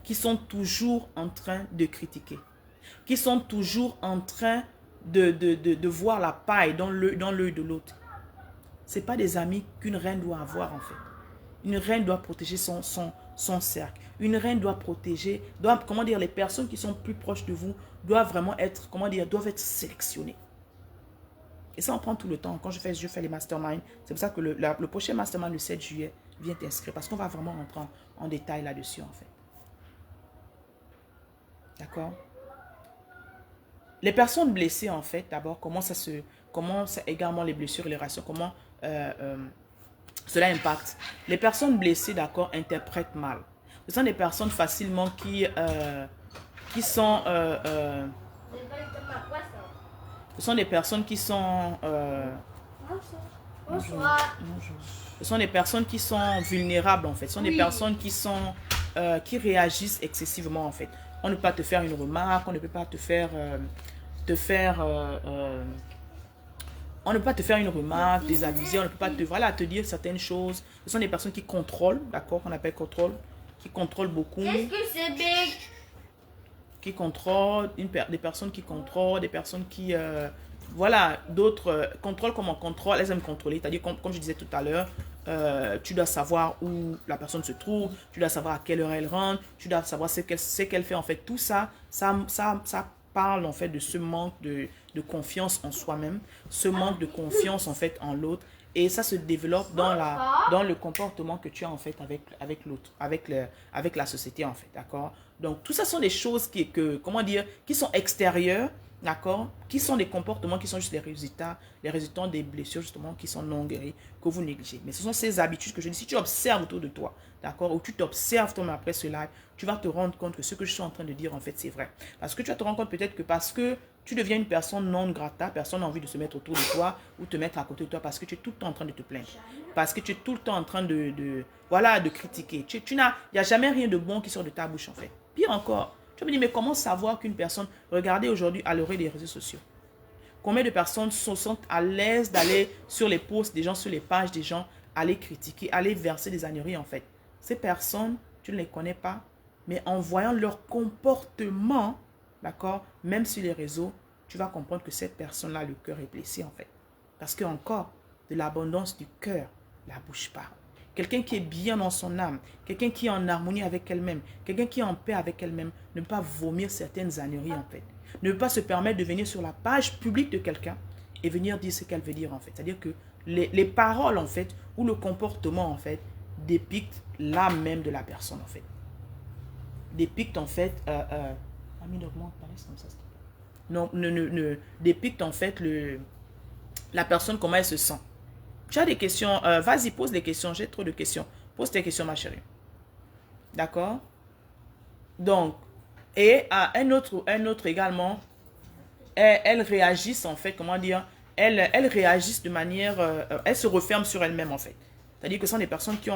qui sont toujours en train de critiquer, qui sont toujours en train de voir la paille dans l'œil de l'autre. Ce n'est pas des amis qu'une reine doit avoir en fait. Une reine doit protéger son cercle. Une reine doit protéger, comment dire, les personnes qui sont plus proches de vous doivent vraiment être, doivent être sélectionnées. Et ça, on prend tout le temps. Quand je fais les masterminds, c'est pour ça que le prochain mastermind le 7 juillet, viens t'inscrire. Parce qu'on va vraiment rentrer en détail là-dessus, en fait. D'accord? Les personnes blessées, en fait, d'abord, comment également les blessures et les rations, comment cela impacte. Les personnes blessées, d'accord, interprètent mal. Ce sont des personnes facilement qui sont... ce sont des personnes qui sont... Bonsoir. Ce sont des personnes qui sont vulnérables, en fait. Ce sont des personnes qui réagissent excessivement, en fait. On ne peut pas te faire une remarque, on ne peut pas on ne peut pas te faire une remarque, désabuser, on ne peut pas te dire certaines choses. Ce sont des personnes qui contrôlent, d'accord, qu'on appelle contrôle, qui contrôlent beaucoup. Qu'est-ce que c'est big? Qui contrôlent, des personnes qui contrôlent, des personnes qui... voilà, d'autres contrôlent comme on contrôle, elles aiment contrôler. C'est-à-dire, comme je disais tout à l'heure, tu dois savoir où la personne se trouve, tu dois savoir à quelle heure elle rentre, tu dois savoir ce qu'elle fait. En fait, tout ça, ça parle en fait de ce manque de confiance en soi-même, ce manque de confiance en fait en l'autre. Et ça se développe dans le comportement que tu as en fait avec l'autre, avec la société en fait, d'accord? Donc, tout ça sont des choses qui sont extérieures, d'accord? Qui sont des comportements qui sont juste les résultats des blessures justement qui sont non guéries, que vous négligez. Mais ce sont ces habitudes que je dis, si tu observes autour de toi, d'accord? Ou tu t'observes toi après ce live, tu vas te rendre compte que ce que je suis en train de dire en fait c'est vrai. Parce que tu vas te rendre compte peut-être que parce que tu deviens une personne non grata, personne n'a envie de se mettre autour de toi ou te mettre à côté de toi parce que tu es tout le temps en train de te plaindre. Parce que tu es tout le temps en train de critiquer. Il n'y a jamais rien de bon qui sort de ta bouche en fait. Pire encore, tu me dis, mais comment savoir qu'une personne, regardez aujourd'hui à l'orée des réseaux sociaux, combien de personnes se sentent à l'aise d'aller sur les posts des gens, sur les pages des gens, aller critiquer, aller verser des âneries en fait. Ces personnes, tu ne les connais pas, mais en voyant leur comportement, d'accord, même sur les réseaux, tu vas comprendre que cette personne-là, le cœur est blessé en fait. Parce que encore, de l'abondance du cœur, la bouche parle. Quelqu'un qui est bien dans son âme, quelqu'un qui est en harmonie avec elle-même, quelqu'un qui est en paix avec elle-même, ne peut pas vomir certaines âneries en fait. Ne peut pas se permettre de venir sur la page publique de quelqu'un et venir dire ce qu'elle veut dire en fait. C'est-à-dire que les paroles en fait, ou le comportement en fait, dépictent l'âme même de la personne en fait. Dépictent en fait... dépictent en fait la personne, comment elle se sent. Tu as des questions, vas-y, pose des questions, j'ai trop de questions. Pose tes questions, ma chérie. D'accord? Donc, et un autre également, elles réagissent en fait, comment dire, elles réagissent de manière, elles se referment sur elles-mêmes en fait. C'est-à-dire que ce sont des personnes qui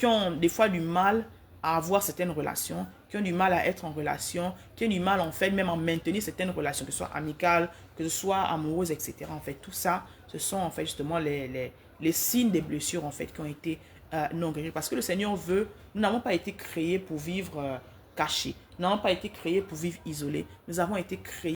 ont des fois du mal à avoir certaines relations, qui ont du mal à être en relation, qui ont du mal en fait même à maintenir certaines relations, que ce soit amicales, que ce soit amoureuses, etc. En fait, tout ça, ce sont en fait justement les signes des blessures en fait qui ont été non guéries. Parce que le Seigneur veut, nous n'avons pas été créés pour vivre cachés. Nous n'avons pas été créés pour vivre isolés. Nous avons été créés